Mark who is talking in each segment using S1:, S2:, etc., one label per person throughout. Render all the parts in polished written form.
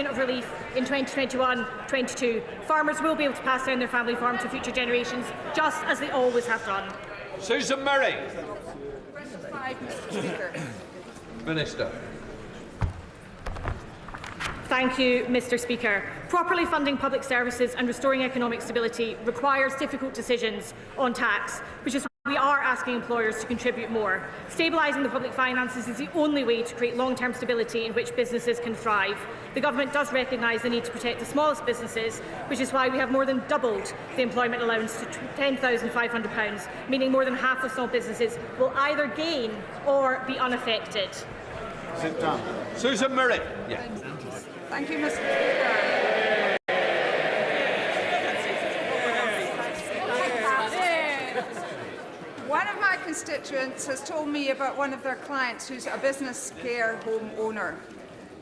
S1: billion of relief in 2021-22. Farmers will be able to pass down their family farm to future generations, just as they always have done.
S2: Susan Murray.
S3: Mr. Speaker.
S2: Minister.
S1: Thank you, Mr. Speaker. Properly funding public services and restoring economic stability requires difficult decisions on tax, which is why we are asking employers to contribute more. Stabilising the public finances is the only way to create long-term stability in which businesses can thrive. The Government does recognise the need to protect the smallest businesses, which is why we have more than doubled the employment allowance to £10,500, meaning more than half of small businesses will either gain or be unaffected.
S2: Sit down. Susan Murray. Yeah.
S3: Thank you, Mr. Speaker. One of my constituents has told me about one of their clients who's a business care home owner,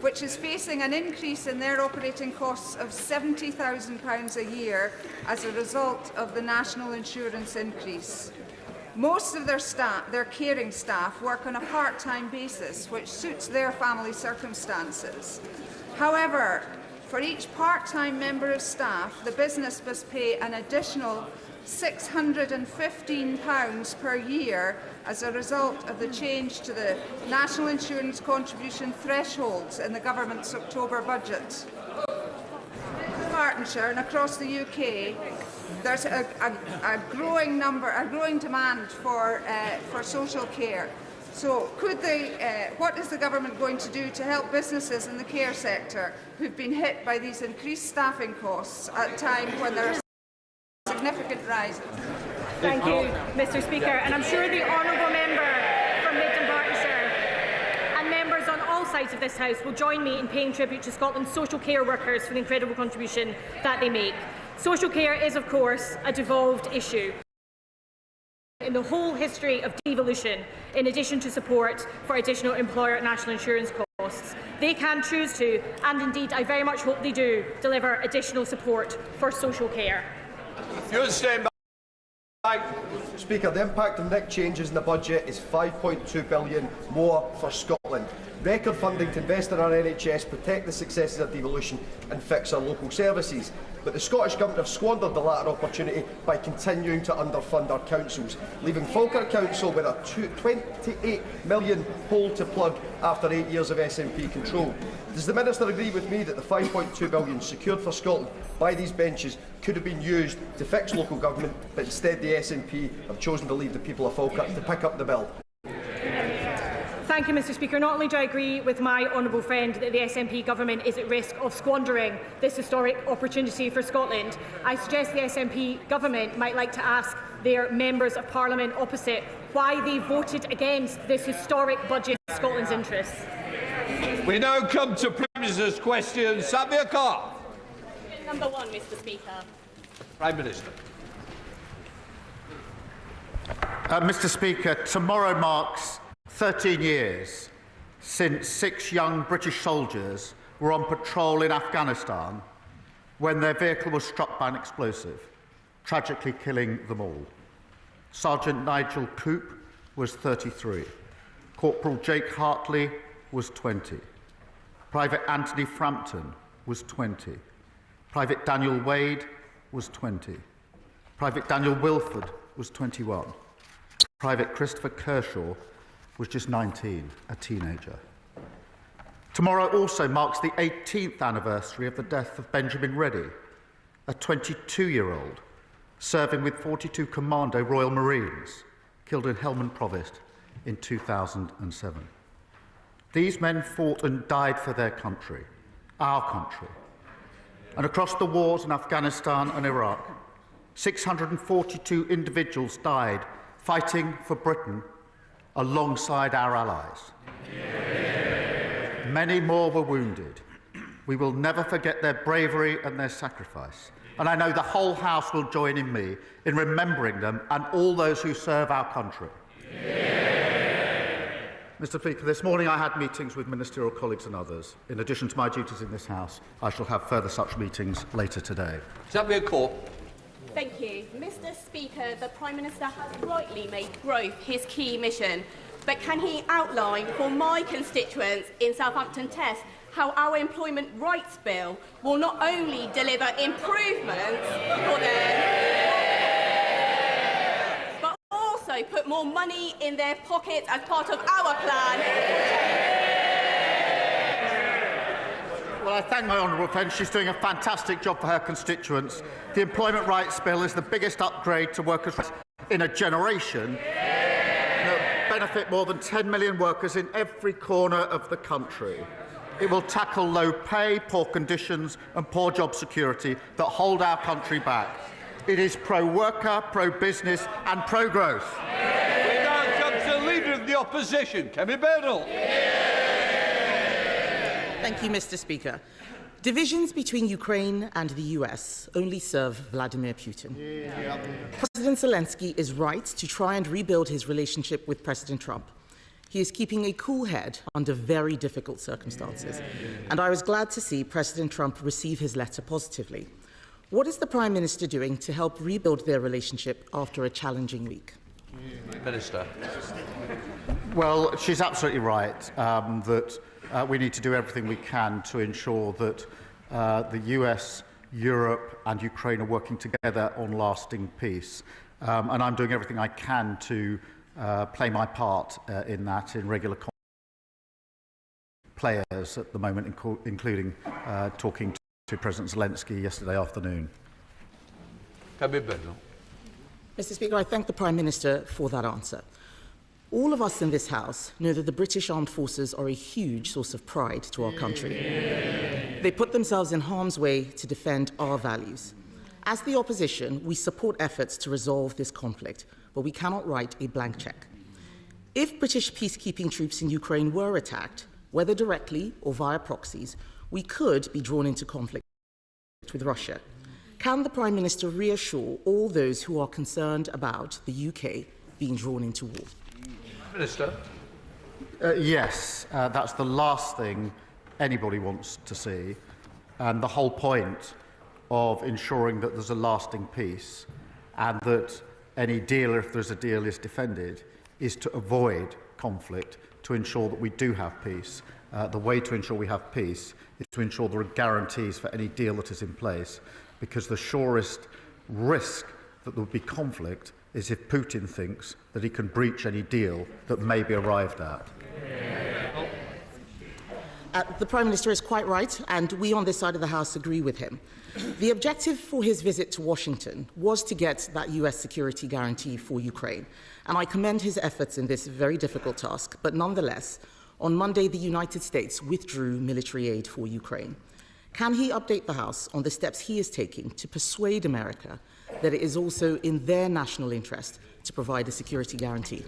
S3: which is facing an increase in their operating costs of £70,000 a year as a result of the national insurance increase. Most of their caring staff work on a part-time basis, which suits their family circumstances. However, for each part-time member of staff, the business must pay an additional £615 per year as a result of the change to the national insurance contribution thresholds in the Government's October budget. In Martinshire and across the UK, there's a growing demand for social care. So, what is the Government going to do to help businesses in the care sector who've been hit by these increased staffing costs at a time when there are significant rises?
S1: Thank you, Mr. Speaker. And I'm sure the honourable member from Midland Bartonshire and members on all sides of this House will join me in paying tribute to Scotland's social care workers for the incredible contribution that they make. Social care is, of course, a devolved issue in the whole history of devolution, in addition to support for additional employer national insurance costs. They can choose to, and indeed I very much hope they do, deliver additional support for social care.
S2: You'll stand by.
S4: Speaker, the impact of NIC changes in the budget is £5.2 billion more for Scotland. Record funding to invest in our NHS, protect the successes of devolution and fix our local services. But the Scottish Government have squandered the latter opportunity by continuing to underfund our councils, leaving Falkirk Council with a £28 million hole to plug after 8 years of SNP control. Does the Minister agree with me that the £5.2 billion secured for Scotland by these benches could have been used to fix local government, but instead the SNP have chosen to leave the people of Falkirk to pick up the bill?
S1: Thank you, Mr. Speaker. Not only do I agree with my honourable friend that the SNP government is at risk of squandering this historic opportunity for Scotland, I suggest the SNP government might like to ask their members of Parliament opposite why they voted against this historic budget in Scotland's interests.
S2: We now come to Prime Minister's questions. Samir Khan.
S5: Number one, Mr. Speaker.
S2: Prime Minister.
S6: Mr. Speaker, tomorrow marks 13 years since 6 young British soldiers were on patrol in Afghanistan when their vehicle was struck by an explosive, tragically killing them all. Sergeant Nigel Coop was 33. Corporal Jake Hartley was 20. Private Anthony Frampton was 20. Private Daniel Wade was 20. Private Daniel Wilford was 21. Private Christopher Kershaw was just 19, a teenager. Tomorrow also marks the 18th anniversary of the death of Benjamin Reddy, a 22-year-old serving with 42 Commando Royal Marines, killed in Helmand Provost in 2007. These men fought and died for their country, our country. And across the wars in Afghanistan and Iraq, 642 individuals died fighting for Britain alongside our allies. Yeah. Many more were wounded. We will never forget their bravery and their sacrifice. And I know the whole House will join in me in remembering them and all those who serve our country. Yeah. Mr. Speaker, this morning I had meetings with ministerial colleagues and others. In addition to my duties in this House, I shall have further such meetings later today.
S2: Samir Khan.
S5: Thank you. Mr. Speaker, the Prime Minister has rightly made growth his key mission, but can he outline for my constituents in Southampton Test how our employment rights bill will not only deliver improvements for them, but also put more money in their pockets as part of our plan.
S6: Well, I thank my honourable friend. She's doing a fantastic job for her constituents. The Employment Rights Bill is the biggest upgrade to workers' rights in a generation that will benefit more than 10 million workers in every corner of the country. It will tackle low pay, poor conditions and poor job security that hold our country back. It is pro-worker, pro-business and pro-growth.
S2: We now come to the Leader of the Opposition, Kemi Bernal.
S7: Thank you, Mr. Speaker. Divisions between Ukraine and the US only serve Vladimir Putin. President Zelensky is right to try and rebuild his relationship with President Trump. He is keeping a cool head under very difficult circumstances, and I was glad to see President Trump receive his letter positively. What is the Prime Minister doing to help rebuild their relationship after a challenging week?
S2: Minister.
S6: Well, she's absolutely right that we need to do everything we can to ensure that the US, Europe and Ukraine are working together on lasting peace. And I'm doing everything I can to play my part in that in regular players at the moment, including talking to President Zelensky yesterday afternoon.
S7: Mr. Speaker, I thank the Prime Minister for that answer. All of us in this House know that the British Armed Forces are a huge source of pride to our country. They put themselves in harm's way to defend our values. As the opposition, we support efforts to resolve this conflict, but we cannot write a blank cheque. If British peacekeeping troops in Ukraine were attacked, whether directly or via proxies, we could be drawn into conflict with Russia. Can the Prime Minister reassure all those who are concerned about the UK being drawn into war?
S2: Minister.
S6: Yes, that's the last thing anybody wants to see. And the whole point of ensuring that there's a lasting peace and that any deal, if there's a deal, is defended, is to avoid conflict, to ensure that we do have peace. The way to ensure we have peace is to ensure there are guarantees for any deal that is in place, because the surest risk that there will be conflict is if Putin thinks that he can breach any deal that may be arrived at.
S7: The Prime Minister is quite right, and we on this side of the House agree with him. The objective for his visit to Washington was to get that US security guarantee for Ukraine, and I commend his efforts in this very difficult task. But nonetheless, on Monday, the United States withdrew military aid for Ukraine. Can he update the House on the steps he is taking to persuade America that it is also in their national interest to provide a security guarantee?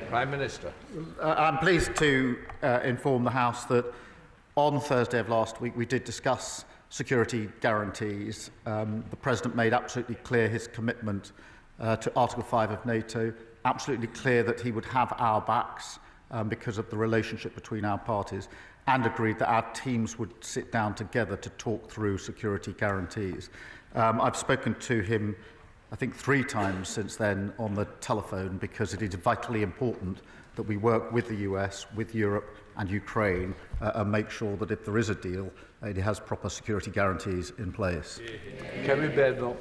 S2: Prime Minister.
S6: I'm pleased to inform the House that on Thursday of last week we did discuss security guarantees. The President made absolutely clear his commitment to Article 5 of NATO, absolutely clear that he would have our backs because of the relationship between our parties, and agreed that our teams would sit down together to talk through security guarantees. I've spoken to him, I think, 3 times since then on the telephone, because it is vitally important that we work with the US, with Europe and Ukraine and make sure that if there is a deal, it has proper security guarantees in place.
S2: Kemi Bernal.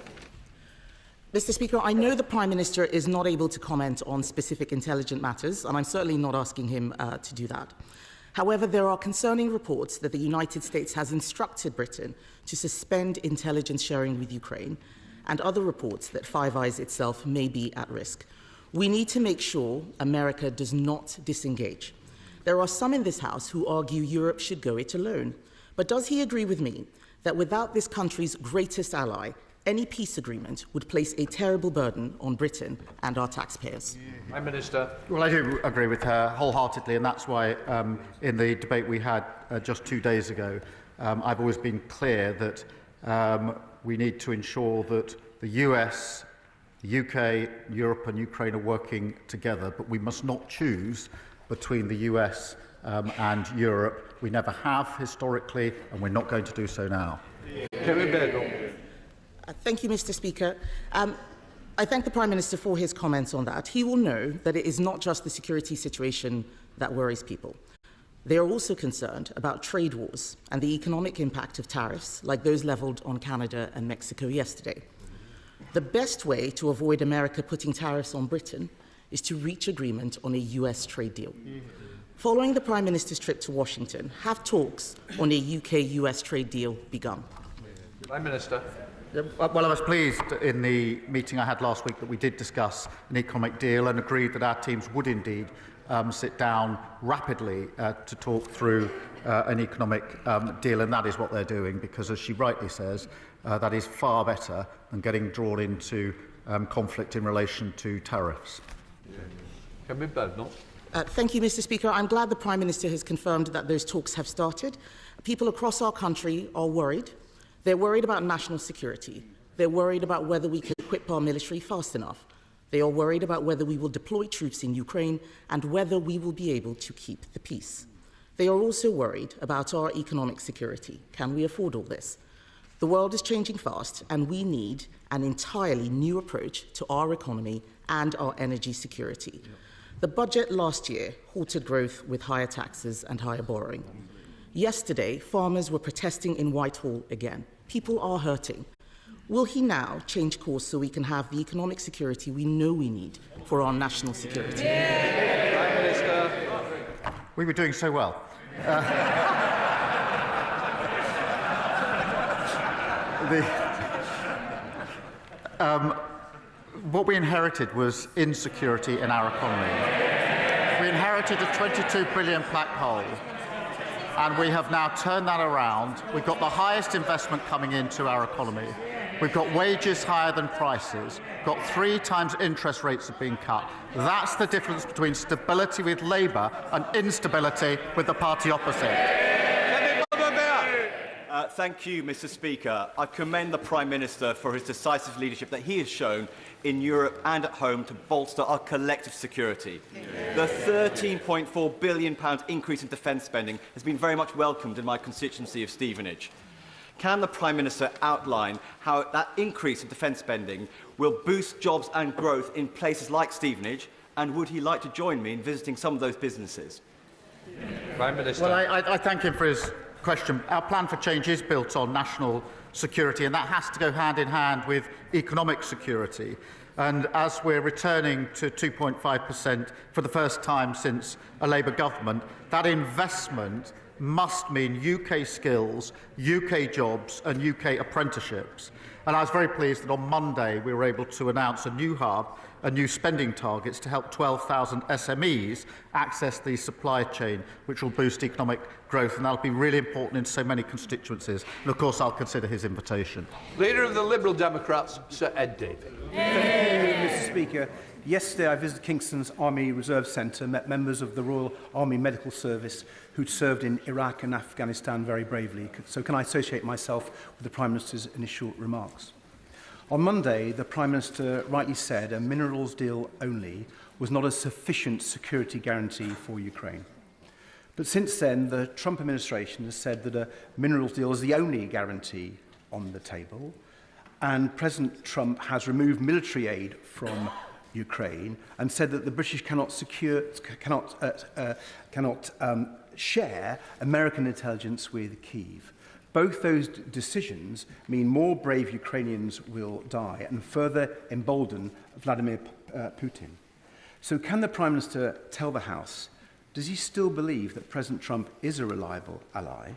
S7: Mr. Speaker, I know the Prime Minister is not able to comment on specific intelligence matters, and I'm certainly not asking him to do that. However, there are concerning reports that the United States has instructed Britain to suspend intelligence sharing with Ukraine, and other reports that Five Eyes itself may be at risk. We need to make sure America does not disengage. There are some in this House who argue Europe should go it alone. But does he agree with me that without this country's greatest ally, any peace agreement would place a terrible burden on Britain and our taxpayers?
S2: Prime Minister.
S6: Well, I do agree with her wholeheartedly, and that's why in the debate we had just 2 days ago, I've always been clear that we need to ensure that the US, the UK, Europe and Ukraine are working together, but we must not choose between the US and Europe. We never have historically, and we're not going to do so now.
S2: Kemi Bernal.
S7: Thank you, Mr. Speaker. I thank the Prime Minister for his comments on that. He will know that it is not just the security situation that worries people. They are also concerned about trade wars and the economic impact of tariffs like those levelled on Canada and Mexico yesterday. The best way to avoid America putting tariffs on Britain is to reach agreement on a US trade deal. Following the Prime Minister's trip to Washington, have talks on a UK-US trade deal begun?
S2: Prime Minister.
S6: Well, I was pleased in the meeting I had last week that we did discuss an economic deal and agreed that our teams would indeed sit down rapidly to talk through an economic deal, and that is what they're doing, because, as she rightly says, that is far better than getting drawn into conflict in relation to tariffs.
S7: Thank you, Mr. Speaker. I'm glad the Prime Minister has confirmed that those talks have started. People across our country are worried. They're worried about national security. They're worried about whether we can equip our military fast enough. They are worried about whether we will deploy troops in Ukraine and whether we will be able to keep the peace. They are also worried about our economic security. Can we afford all this? The world is changing fast, and we need an entirely new approach to our economy and our energy security. The budget last year halted growth with higher taxes and higher borrowing. Yesterday, farmers were protesting in Whitehall again. People are hurting. Will he now change course so we can have the economic security we know we need for our national security?
S2: Prime Minister.
S6: We were doing so well. What we inherited was insecurity in our economy. We inherited a £22 billion black hole, and we have now turned that around. We've got the highest investment coming into our economy. We've got wages higher than prices. We've got 3 times interest rates have been cut. That's the difference between stability with Labour and instability with the party opposite.
S8: Thank you, Mr. Speaker. I commend the Prime Minister for his decisive leadership that he has shown in Europe and at home to bolster our collective security. The £13.4 billion increase in defence spending has been very much welcomed in my constituency of Stevenage. Can the Prime Minister outline how that increase in defence spending will boost jobs and growth in places like Stevenage, and would he like to join me in visiting some of those businesses?
S2: Prime Minister.
S6: Well, I thank him for his question. Our plan for change is built on national security, and that has to go hand in hand with economic security. And as we're returning to 2.5% for the first time since a Labour government, that investment must mean UK skills, UK jobs and UK apprenticeships. And I was very pleased that on Monday we were able to announce a new hub and new spending targets to help 12,000 SMEs access the supply chain, which will boost economic growth, and that will be really important in so many constituencies. And of course I'll consider his invitation.
S2: Leader of the Liberal Democrats, Sir Ed Davey.
S9: Thank you, Mr. Speaker. Yesterday I visited Kingston's Army Reserve Centre, met members of the Royal Army Medical Service who'd served in Iraq and Afghanistan very bravely. So can I associate myself with the Prime Minister's initial remarks? On Monday, the Prime Minister rightly said a minerals deal only was not a sufficient security guarantee for Ukraine. But since then, the Trump administration has said that a minerals deal is the only guarantee on the table, and President Trump has removed military aid from Ukraine and said that the British cannot share American intelligence with Kyiv. Both those decisions mean more brave Ukrainians will die and further embolden Vladimir Putin. So can the Prime Minister tell the House, does he still believe that President Trump is a reliable ally?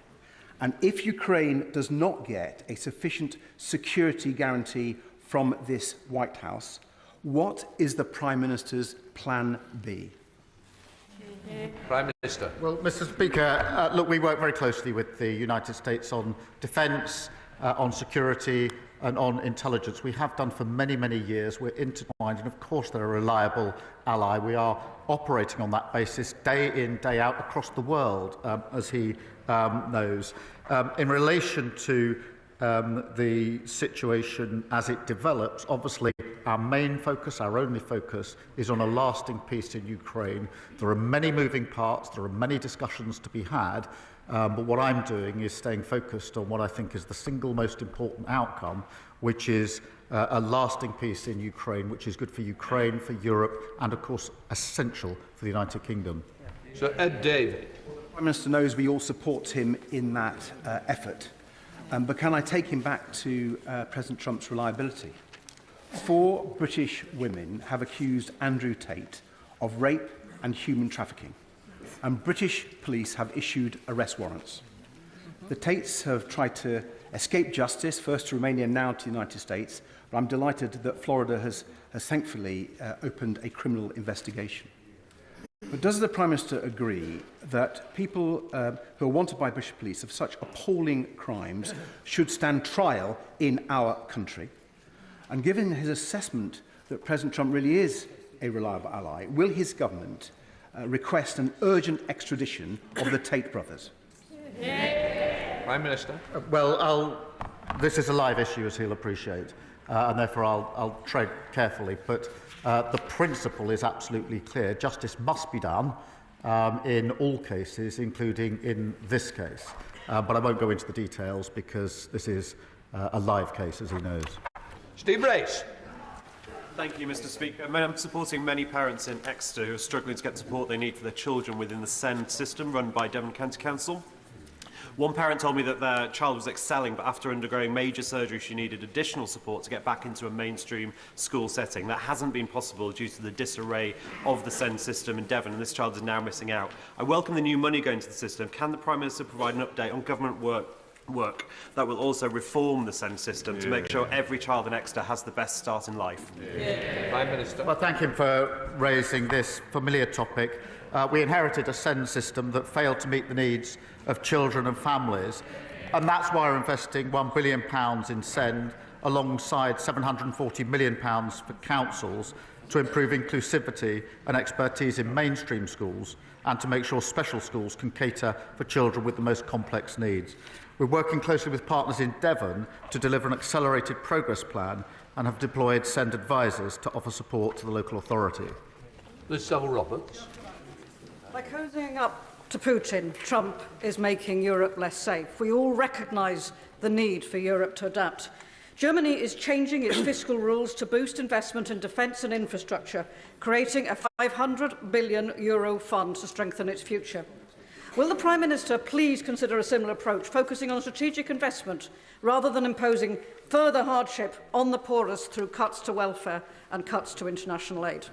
S9: And if Ukraine does not get a sufficient security guarantee from this White House, what is the Prime Minister's plan B?
S2: Prime Minister.
S6: Well, Mr. Speaker, look, we work very closely with the United States on defence, on security and on intelligence. We have done for many, many years. We're intertwined, and of course they're a reliable ally. We are operating on that basis day in, day out across the world, as he knows. In relation to the situation as it develops, obviously our main focus, our only focus, is on a lasting peace in Ukraine. There are many moving parts, there are many discussions to be had, but what I'm doing is staying focused on what I think is the single most important outcome, which is a lasting peace in Ukraine, which is good for Ukraine, for Europe, and of course essential for the United Kingdom.
S2: Sir Ed Davey.
S9: Prime Minister knows we all support him in that effort. But can I take him back to President Trump's reliability? 4 British women have accused Andrew Tate of rape and human trafficking, and British police have issued arrest warrants. The Tates have tried to escape justice, first to Romania and now to the United States, but I'm delighted that Florida has thankfully opened a criminal investigation. But does the Prime Minister agree that people who are wanted by British police of such appalling crimes should stand trial in our country? And given his assessment that President Trump really is a reliable ally, will his government request an urgent extradition of the Tate brothers?
S2: Prime Minister.
S6: This is a live issue, as he'll appreciate, and therefore I'll tread carefully. But the principle is absolutely clear. Justice must be done in all cases, including in this case. But I won't go into the details because this is a live case, as he knows.
S2: Steve Race.
S10: Thank you, Mr. Speaker. I'm supporting many parents in Exeter who are struggling to get support they need for their children within the SEND system run by Devon County Council. One parent told me that their child was excelling, but after undergoing major surgery, she needed additional support to get back into a mainstream school setting. That hasn't been possible due to the disarray of the SEND system in Devon, and this child is now missing out. I welcome the new money going to the system. Can the Prime Minister provide an update on government work that will also reform the SEND system to make sure every child in Exeter has the best start in life?
S2: Prime Minister.
S6: Well, thank him for raising this familiar topic. We inherited a SEND system that failed to meet the needs of children and families, and that's why we're investing £1 billion in SEND alongside £740 million for councils to improve inclusivity and expertise in mainstream schools and to make sure special schools can cater for children with the most complex needs. We're working closely with partners in Devon to deliver an accelerated progress plan and have deployed SEND advisors to offer support to the local authority.
S2: Liz Saville-Roberts.
S11: By cozying up to Putin, Trump is making Europe less safe. We all recognise the need for Europe to adapt. Germany is changing its fiscal rules to boost investment in defence and infrastructure, creating a €500 billion fund to strengthen its future. Will the Prime Minister please consider a similar approach, focusing on strategic investment rather than imposing further hardship on the poorest through cuts to welfare and cuts to international aid?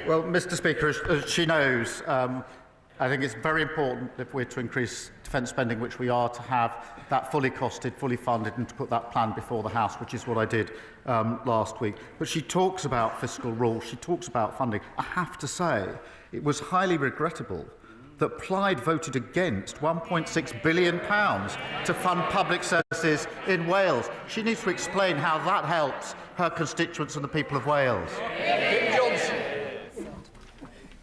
S6: Well, Mr. Speaker, as she knows, I think it's very important if we're to increase defence spending, which we are, to have that fully costed, fully funded, and to put that plan before the House, which is what I did last week. But she talks about fiscal rules, she talks about funding. I have to say, it was highly regrettable that Plaid voted against £1.6 billion to fund public services in Wales. She needs to explain how that helps her constituents and the people of Wales.
S2: Kim Johnson.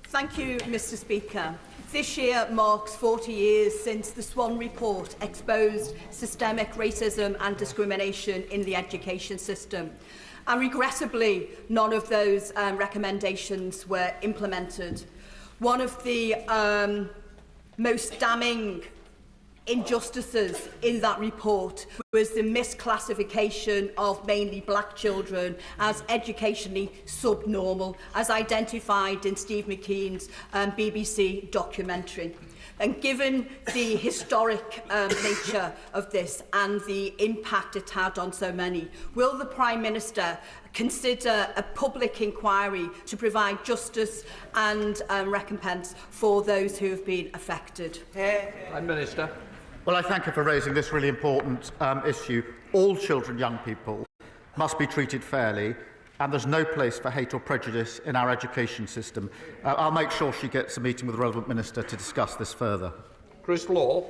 S5: Thank you, Mr. Speaker. This year marks 40 years since the Swan Report exposed systemic racism and discrimination in the education system. And regrettably, none of those recommendations were implemented. One of the most damning injustices in that report was the misclassification of mainly black children as educationally subnormal, as identified in Steve McKean's BBC documentary. And given the historic nature of this and the impact it had on so many, will the Prime Minister consider a public inquiry to provide justice and recompense for those who have been affected?
S2: Prime Minister.
S6: Well, I thank her for raising this really important issue. All children, young people, must be treated fairly, and there's no place for hate or prejudice in our education system. I'll make sure she gets a meeting with the relevant minister to discuss this further.
S2: Chris Law.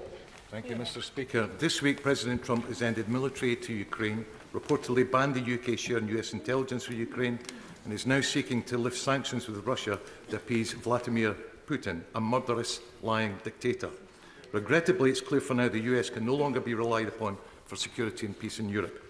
S12: Thank you, Mr. Speaker. This week, President Trump has ended military aid to Ukraine, reportedly banned the UK sharing US intelligence for Ukraine, and is now seeking to lift sanctions with Russia to appease Vladimir Putin, a murderous, lying dictator. Regrettably, it's clear for now the US can no longer be relied upon for security and peace in Europe.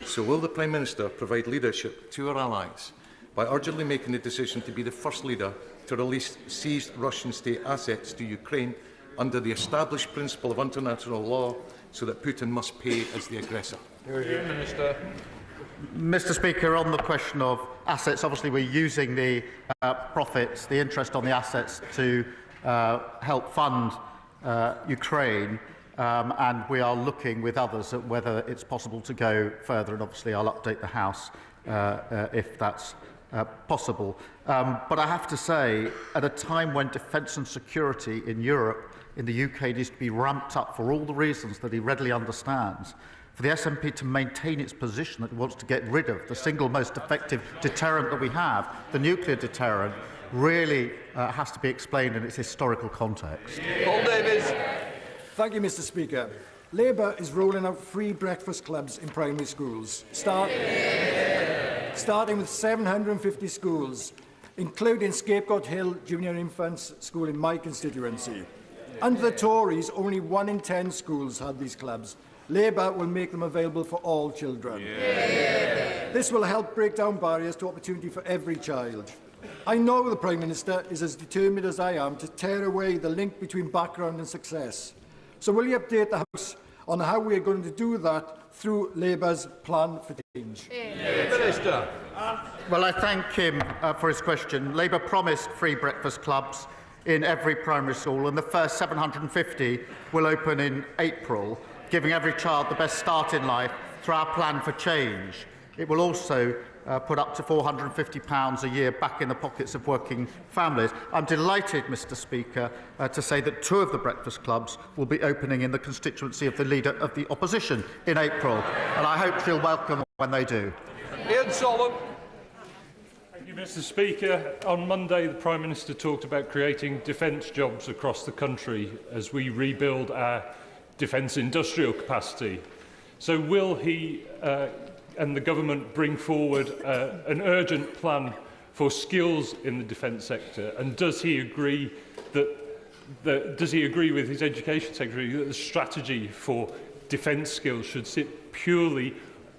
S12: So will the Prime Minister provide leadership to our allies by urgently making the decision to be the first leader to release seized Russian state assets to Ukraine under the established principle of international law, so that Putin must pay as the aggressor?
S2: Minister.
S6: Mr. Speaker, on the question of assets, obviously we're using the profits, the interest on the assets, to help fund Ukraine, and we are looking with others at whether it's possible to go further, and obviously I'll update the House if that's possible. But I have to say, at a time when defence and security in Europe, in the UK, needs to be ramped up for all the reasons that he readily understands, for the SNP to maintain its position that it wants to get rid of the single most effective deterrent that we have, the nuclear deterrent, really has to be explained in its historical context.
S2: Paul Davies.
S13: Thank you, Mr. Speaker. Labour is rolling out free breakfast clubs in primary schools, starting with 750 schools, including Scapegoat Hill Junior Infants School in my constituency. Under the Tories, only 1 in 10 schools had these clubs. Labour will make them available for all children. This will help break down barriers to opportunity for every child. I know the Prime Minister is as determined as I am to tear away the link between background and success. So will you update the House on how we are going to do that through Labour's plan for change?
S2: Minister.
S6: Well, I thank him for his question. Labour promised free breakfast clubs in every primary school, and the first 750 will open in April, giving every child the best start in life through our plan for change. It will also put up to £450 a year back in the pockets of working families. I'm delighted, Mr. Speaker, to say that 2 of the breakfast clubs will be opening in the constituency of the Leader of the Opposition in April, and I hope she'll welcome when they do.
S2: Ian Solomon.
S14: Thank you, Mr. Speaker. On Monday, the Prime Minister talked about creating defence jobs across the country as we rebuild our defence industrial capacity. So will he and the government bring forward an urgent plan for skills in the defence sector? And does he agree with his Education Secretary that the strategy for defence skills should sit purely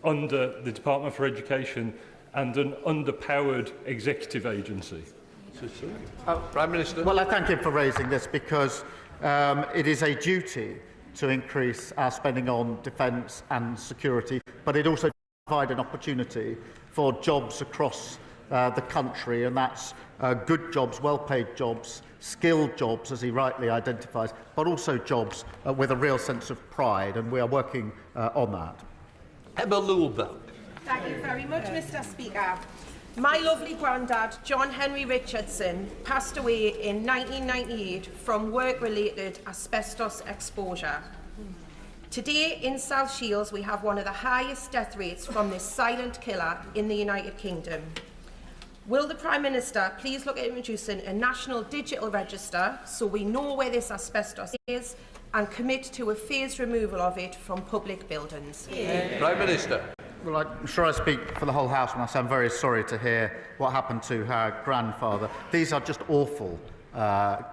S14: under the Department for Education and an underpowered executive agency?
S2: Prime Minister.
S6: Well, I thank him for raising this because it is a duty to increase our spending on defence and security, but it also provides an opportunity for jobs across the country, and that's good jobs, well-paid jobs, skilled jobs, as he rightly identifies, but also jobs with a real sense of pride, and we are working on that.
S2: Emma Lulberg.
S15: Thank you very much, Mr. Speaker. My lovely granddad, John Henry Richardson, passed away in 1998 from work-related asbestos exposure. Today in South Shields, we have one of the highest death rates from this silent killer in the United Kingdom. Will the Prime Minister please look at introducing a national digital register so we know where this asbestos is and commit to a phased removal of it from public buildings?
S2: Prime Minister.
S6: Well, I'm sure I speak for the whole House when I say I'm very sorry to hear what happened to her grandfather. These are just awful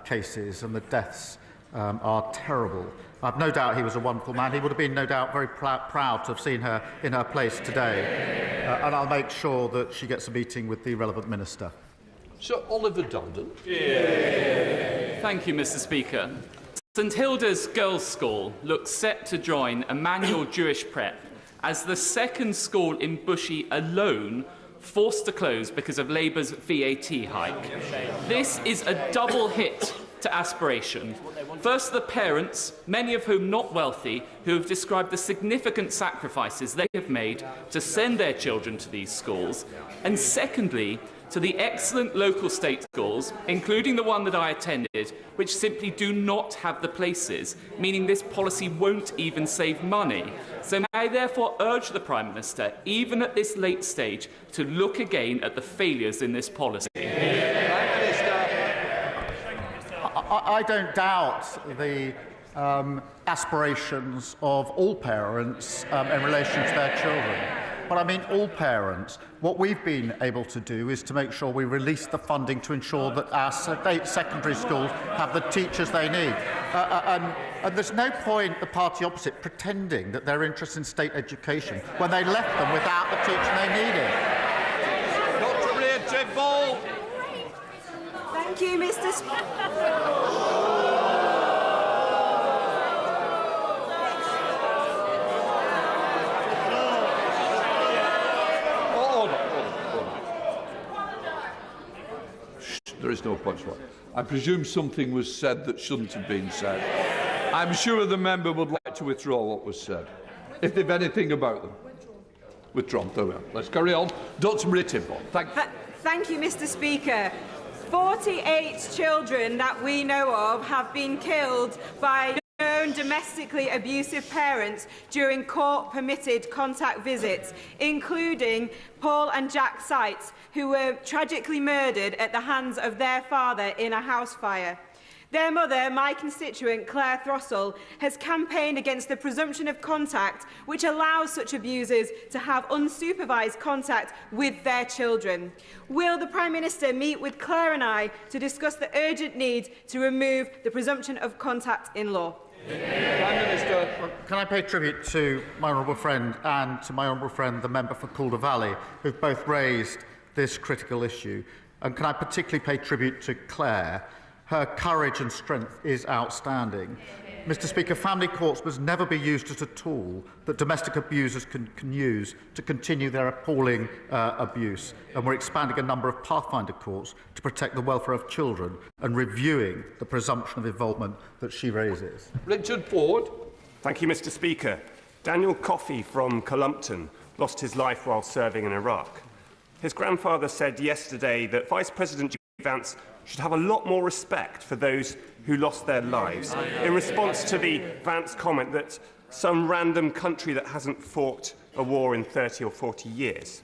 S6: cases, and the deaths are terrible. I've no doubt he was a wonderful man. He would have been, no doubt, very proud to have seen her in her place today. And I'll make sure that she gets a meeting with the relevant minister.
S2: Sir Oliver Dundon.
S16: Thank you, Mr. Speaker. St Hilda's Girls' School looks set to join Emmanuel Jewish Prep as the second school in Bushey alone forced to close because of Labour's VAT hike. This is a double hit to aspiration. First, the parents, many of whom not wealthy, who have described the significant sacrifices they have made to send their children to these schools. And secondly, to the excellent local state schools, including the one that I attended, which simply do not have the places, meaning this policy won't even save money. So may I therefore urge the Prime Minister, even at this late stage, to look again at the failures in this policy.
S6: I don't doubt the aspirations of all parents in relation to their children. But I mean all parents. What we've been able to do is to make sure we release the funding to ensure that our state secondary schools have the teachers they need. And there's no point the party opposite pretending that they're interested in state education when they left them without the teaching they needed.
S2: Dr. Rachel Ball.
S5: Thank you, Mr. Speaker.
S2: There is no point for it. I presume something was said that shouldn't have been said. I'm sure the member would like to withdraw what was said, if they've anything about them. Withdrawn. There we are. Let's carry on. Dr. Rittenborough.
S17: Thank you, Mr. Speaker. 48 children that we know of have been killed by known domestically abusive parents during court-permitted contact visits, including Paul and Jack Seitz, who were tragically murdered at the hands of their father in a house fire. Their mother, my constituent Claire Throssell, has campaigned against the presumption of contact, which allows such abusers to have unsupervised contact with their children. Will the Prime Minister meet with Claire and I to discuss the urgent need to remove the presumption of contact in law?
S6: Prime Minister. Well, can I pay tribute to my honourable friend and to my honourable friend, the member for Calder Valley, who've both raised this critical issue? And can I particularly pay tribute to Claire? Her courage and strength is outstanding. Mr. Speaker, family courts must never be used as a tool that domestic abusers can use to continue their appalling abuse. And we're expanding a number of pathfinder courts to protect the welfare of children and reviewing the presumption of involvement that she raises.
S2: Richard Ford.
S18: Thank you, Mr. Speaker. Daniel Coffey from Columpton lost his life while serving in Iraq. His grandfather said yesterday that Vice President Vance should have a lot more respect for those who lost their lives, in response to the Vance comment that some random country that hasn't fought a war in 30 or 40 years.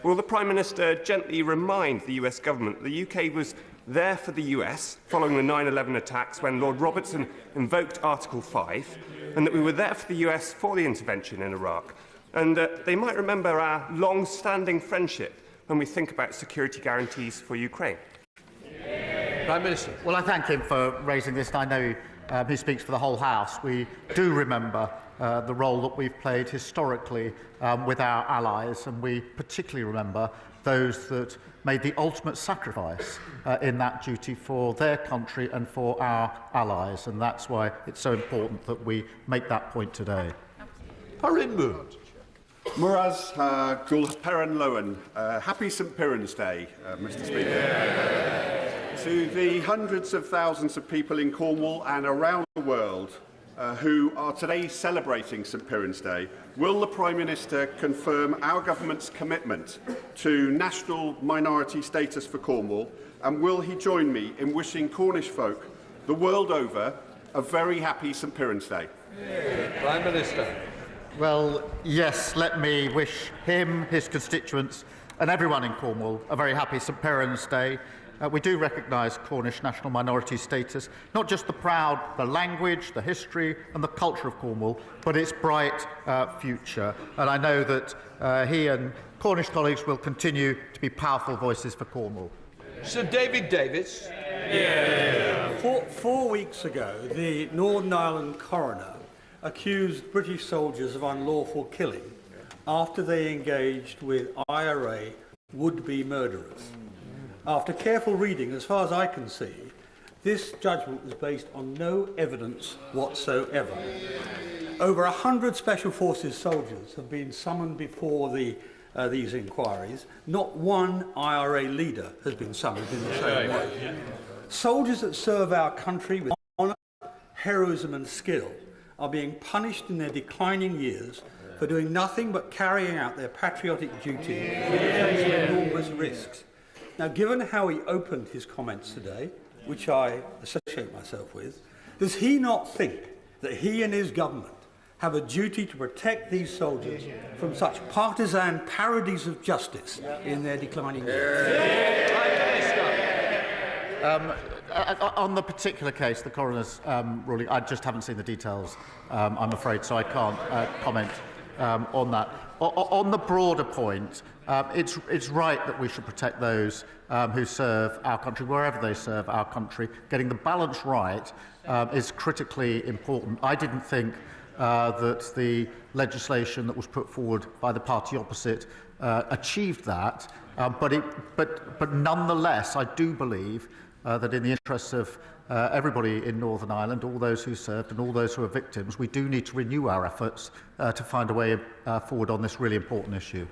S18: Will the Prime Minister gently remind the US government the UK was there for the US following the 9/11 attacks when Lord Robertson invoked Article 5, and that we were there for the US for the intervention in Iraq, and they might remember our long-standing friendship when we think about security guarantees for Ukraine?
S2: Prime Minister.
S6: Well, I thank him for raising this, and I know he speaks for the whole House. We do remember the role that we've played historically with our allies, and we particularly remember those that made the ultimate sacrifice in that duty for their country and for our allies, and that's why it's so important that we make that point today.
S2: Parin Moon.
S19: Muraz Gul Peran Lowen. Happy St Piran's Day, Mr. Speaker. To the hundreds of thousands of people in Cornwall and around the world who are today celebrating St Piran's Day, will the Prime Minister confirm our government's commitment to national minority status for Cornwall, and will he join me in wishing Cornish folk the world over a very happy St Piran's Day?
S2: Prime Minister.
S6: Well, yes, let me wish him, his constituents and everyone in Cornwall a very happy St Piran's Day. We do recognise Cornish national minority status, not just the language, the history and the culture of Cornwall, but its bright future. And I know that he and Cornish colleagues will continue to be powerful voices for Cornwall.
S2: Sir David Davis.
S20: Four weeks ago, the Northern Ireland coroner accused British soldiers of unlawful killing after they engaged with IRA would-be murderers. After careful reading, as far as I can see, this judgment was based on no evidence whatsoever. Over 100 Special Forces soldiers have been summoned before these inquiries. Not one IRA leader has been summoned in the same way. Soldiers that serve our country with honour, heroism and skill are being punished in their declining years for doing nothing but carrying out their patriotic duty in the face of enormous risks. Now, given how he opened his comments today, which I associate myself with, does he not think that he and his government have a duty to protect these soldiers from such partisan parodies of justice in their declining years?
S6: On the particular case, the coroner's ruling, I just haven't seen the details, I'm afraid, so I can't comment on that. On the broader point, it's right that we should protect those who serve our country, wherever they serve our country. Getting the balance right is critically important. I didn't think that the legislation that was put forward by the party opposite achieved that, but nonetheless, I do believe that in the interests of everybody in Northern Ireland, all those who served and all those who are victims, we do need to renew our efforts to find a way forward on this really important issue.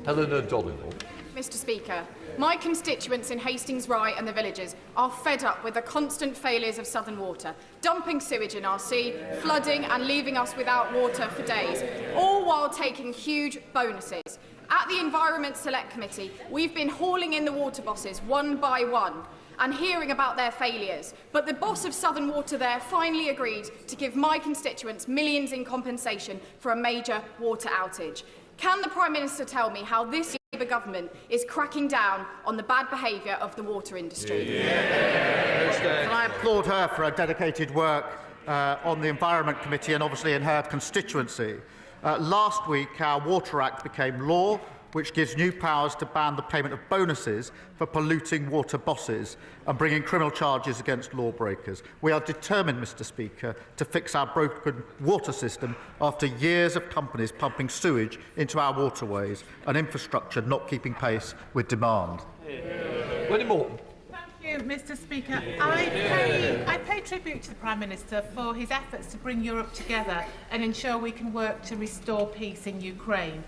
S2: Helena Donegal.
S21: Mr Speaker, my constituents in Hastings Rye and the villages are fed up with the constant failures of Southern Water, dumping sewage in our sea, flooding and leaving us without water for days, all while taking huge bonuses. At the Environment Select Committee, we've been hauling in the water bosses one by one and hearing about their failures, but the boss of Southern Water there finally agreed to give my constituents millions in compensation for a major water outage. Can the Prime Minister tell me how this Labour government is cracking down on the bad behaviour of the water industry?
S6: Can I applaud her for her dedicated work on the Environment Committee and obviously in her constituency. Last week, our Water Act became law, which gives new powers to ban the payment of bonuses for polluting water bosses and bringing criminal charges against lawbreakers. We are determined, Mr Speaker, to fix our broken water system after years of companies pumping sewage into our waterways and infrastructure not keeping pace with demand.
S2: Wendy Morton.
S22: Thank you, Mr Speaker. I pay tribute to the Prime Minister for his efforts to bring Europe together and ensure we can work to restore peace in Ukraine.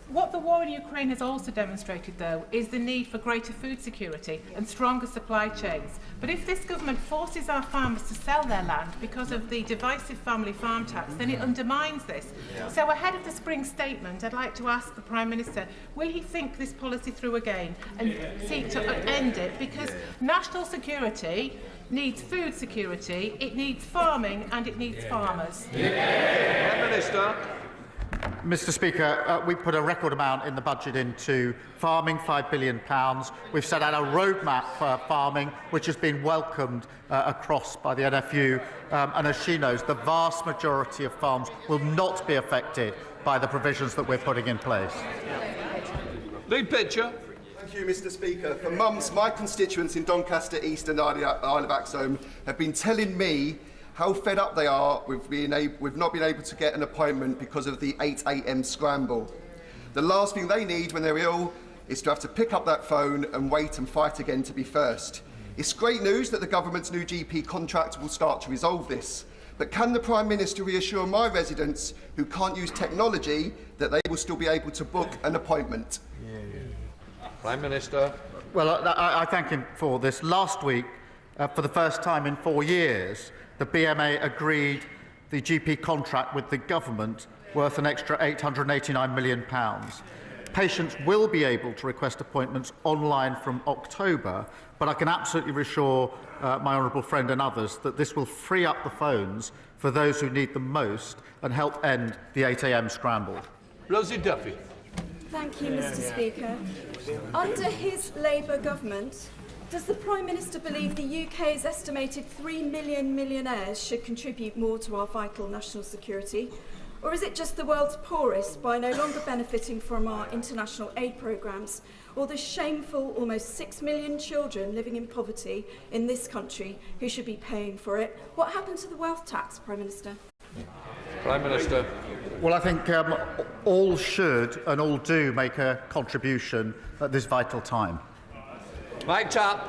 S22: What the war in Ukraine has also demonstrated, though, is the need for greater food security and stronger supply chains. But if this government forces our farmers to sell their land because of the divisive family farm tax, then it undermines this. So ahead of the spring statement, I'd like to ask the Prime Minister, will he think this policy through again and seek to end it? Because national security needs food security, it needs farming and it needs farmers.
S2: Prime Minister.
S6: Mr Speaker, we put a record amount in the budget into farming, £5 billion. We've set out a roadmap for farming, which has been welcomed across by the NFU. And as she knows, the vast majority of farms will not be affected by the provisions that we're putting in place.
S2: Lead picture.
S4: Thank you, Mr Speaker. For months, my constituents in Doncaster East and Isle of Axholme have been telling me how fed up they are with not being able to get an appointment because of the 8 AM scramble. The last thing they need when they're ill is to have to pick up that phone and wait and fight again to be first. It's great news that the government's new GP contract will start to resolve this. But can the Prime Minister reassure my residents who can't use technology that they will still be able to book an appointment?
S2: Prime Minister.
S6: Well, I thank him for this. Last week, for the first time in 4 years, the BMA agreed the GP contract with the government worth an extra £889 million. Patients will be able to request appointments online from October, but I can absolutely reassure my honourable friend and others that this will free up the phones for those who need them most and help end the 8 AM scramble.
S2: Rosie Duffy.
S23: Thank you, Mr Speaker. Under his Labour government, does the Prime Minister believe the UK's estimated 3 million millionaires should contribute more to our vital national security? Or is it just the world's poorest by no longer benefiting from our international aid programmes, or the shameful almost 6 million children living in poverty in this country who should be paying for it? What happened to the wealth tax, Prime Minister?
S2: Prime Minister.
S6: Well, I think all should and all do make a contribution at this vital time.
S2: Mike Tapp.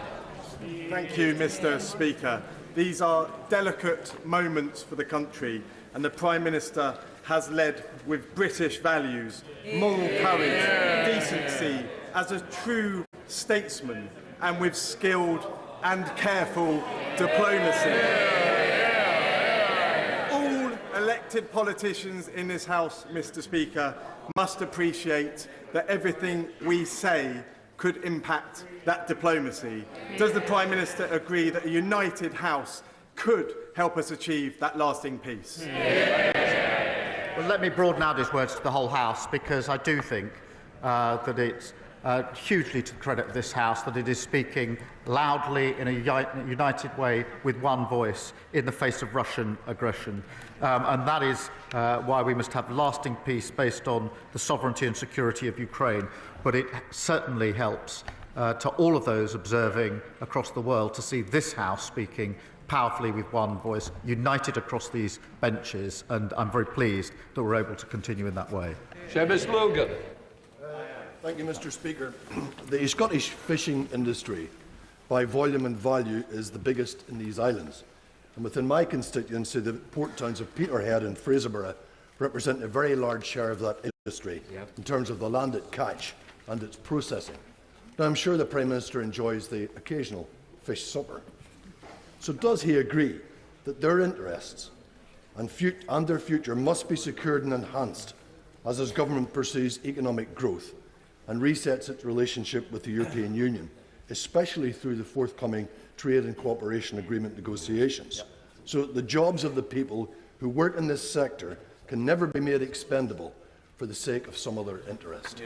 S24: Thank you, Mr Speaker. These are delicate moments for the country, and the Prime Minister has led with British values, moral courage, decency, as a true statesman, and with skilled and careful diplomacy. All elected politicians in this House, Mr Speaker, must appreciate that everything we say could impact that diplomacy. Does the Prime Minister agree that a united House could help us achieve that lasting peace?
S6: Well, let me broaden out his words to the whole House, because I do think that it's hugely to the credit of this House that it is speaking loudly in a united way with one voice in the face of Russian aggression. And that is why we must have lasting peace based on the sovereignty and security of Ukraine. But it certainly helps to all of those observing across the world to see this House speaking powerfully with one voice, united across these benches, and I'm very pleased that we're able to continue in that way.
S2: Seamus Logan.
S25: Thank you, Mr Speaker. The Scottish fishing industry, by volume and value, is the biggest in these islands. And within my constituency, the port towns of Peterhead and Fraserburgh represent a very large share of that industry in terms of the land it catch and its processing. Now, I'm sure the Prime Minister enjoys the occasional fish supper. So does he agree that their interests and their future must be secured and enhanced as his government pursues economic growth and resets its relationship with the European Union, especially through the forthcoming trade and cooperation agreement negotiations, so that the jobs of the people who work in this sector can never be made expendable for the sake of some other interest?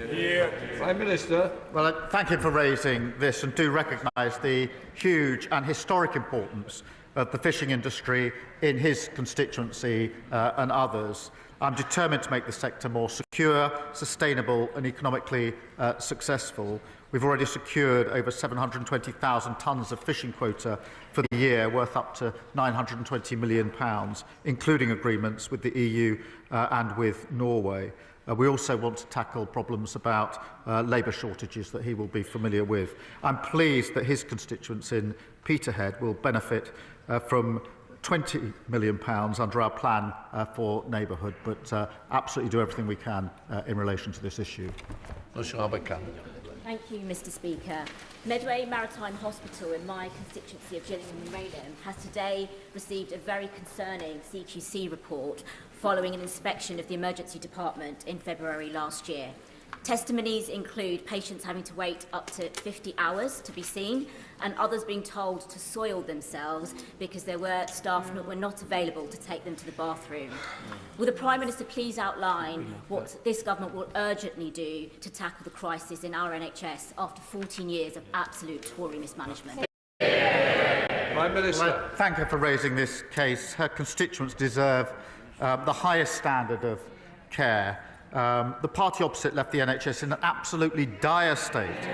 S2: Prime Minister.
S6: Well, thank you for raising this, and do recognise the huge and historic importance of the fishing industry in his constituency and others. I'm determined to make the sector more secure, sustainable and economically successful. We've already secured over 720,000 tonnes of fishing quota for the year, worth up to £920 million, including agreements with the EU and with Norway. We also want to tackle problems about labour shortages that he will be familiar with. I'm pleased that his constituents in Peterhead will benefit from £20 million under our plan for neighbourhood, but absolutely do everything we can in relation to this issue.
S1: Thank you, Mr. Speaker. Medway Maritime Hospital in my constituency of Gillingham and Raynham has today received a very concerning CQC report following an inspection of the emergency department in February last year. Testimonies include patients having to wait up to 50 hours to be seen, and others being told to soil themselves because there were staff that were not available to take them to the bathroom. Will the Prime Minister please outline what this government will urgently do to tackle the crisis in our NHS after 14 years of absolute Tory mismanagement?
S2: Prime Minister.
S6: Well, thank her for raising this case. Her constituents deserve the highest standard of care. The party opposite left the NHS in an absolutely dire state.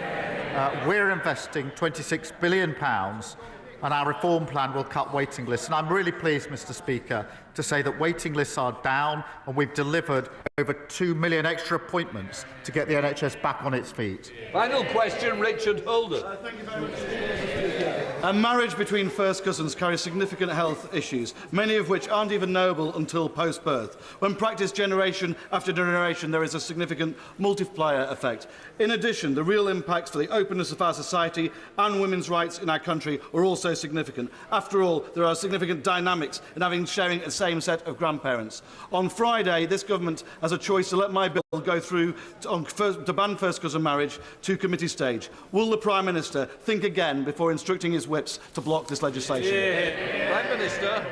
S6: We're investing £26 billion, and our reform plan will cut waiting lists. And I'm really pleased, Mr. Speaker, to say that waiting lists are down, and we've delivered over 2 million extra appointments to get the NHS back on its feet.
S2: Final question, Richard Holder.
S3: Thank you very much, Mr. Speaker. A marriage between first cousins carries significant health issues, many of which aren't even knowable until post-birth. When practiced generation after generation, there is a significant multiplier effect. In addition, the real impacts for the openness of our society and women's rights in our country are also significant. After all, there are significant dynamics in sharing a same set of grandparents. On Friday, this government has a choice to let my bill go through to ban first cousin marriage to committee stage. Will the Prime Minister think again before instructing his whips to block this legislation?
S2: Prime Minister.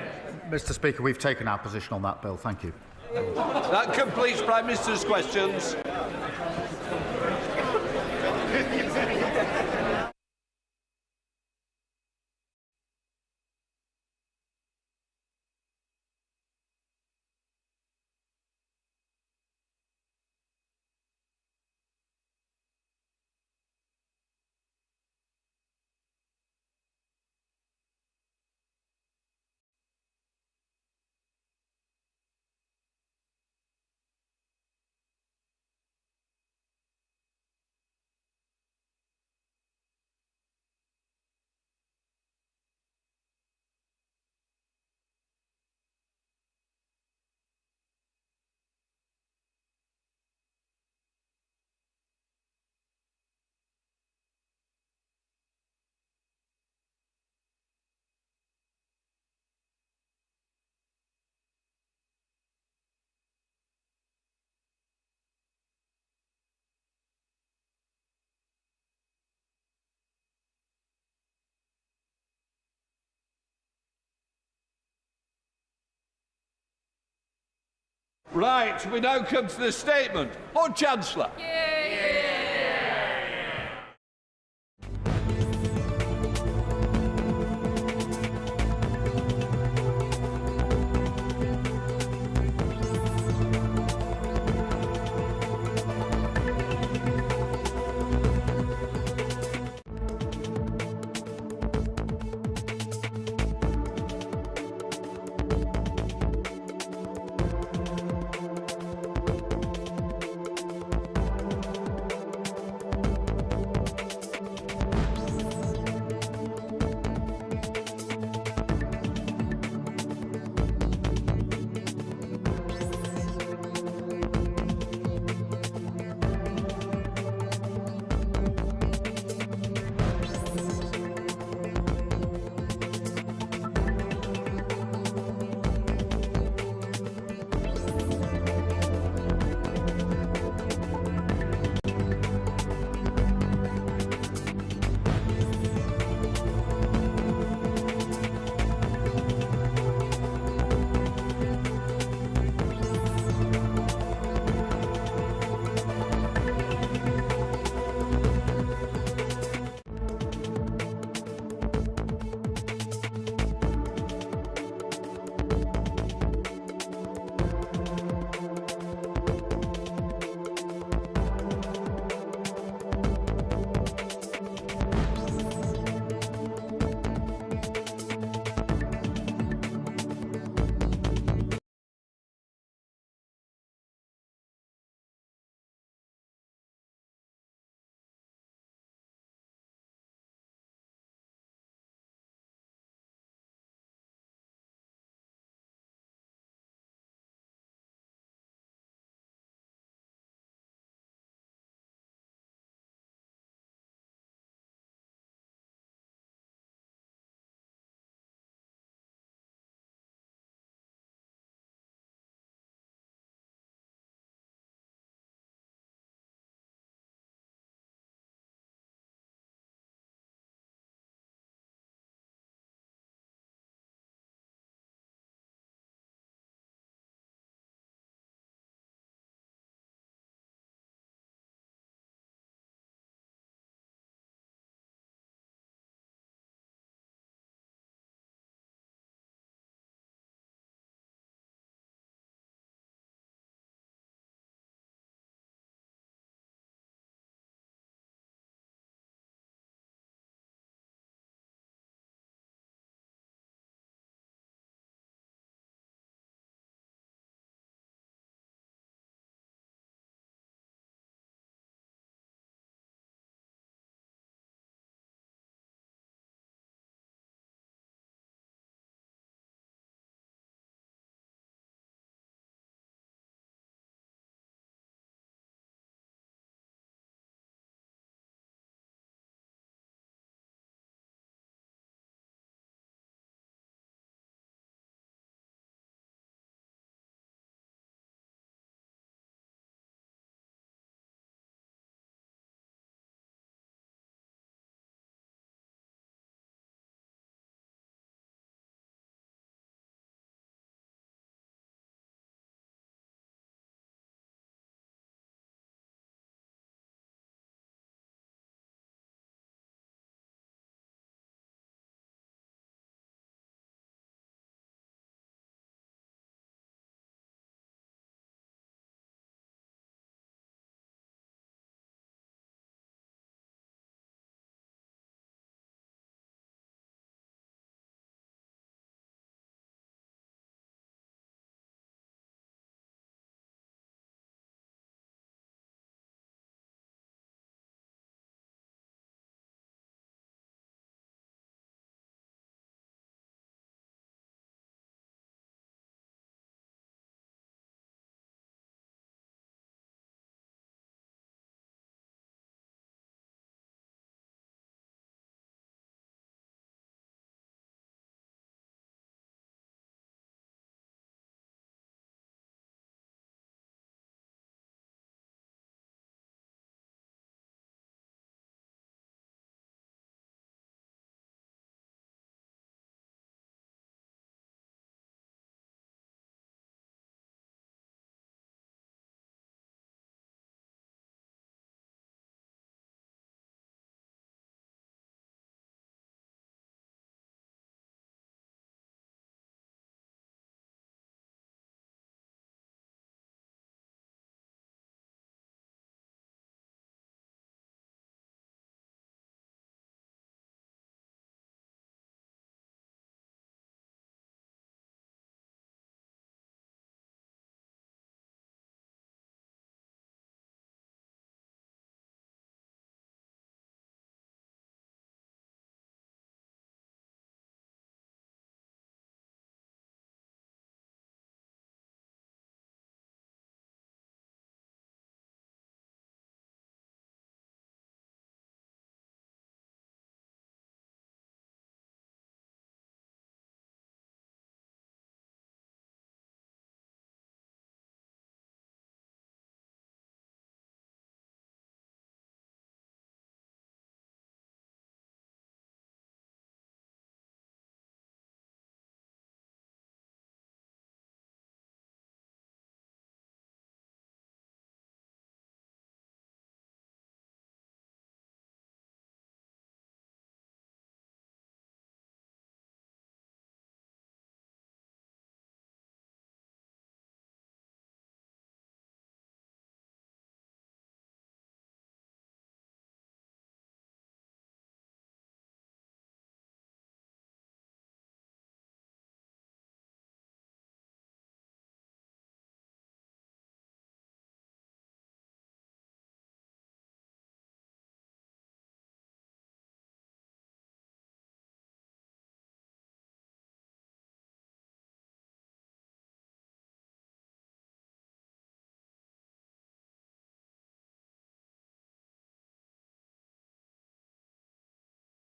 S6: Mr. Speaker, we've taken our position on that bill. Thank you.
S2: That completes Prime Minister's questions. Right, we now come to the statement. Lord Chancellor.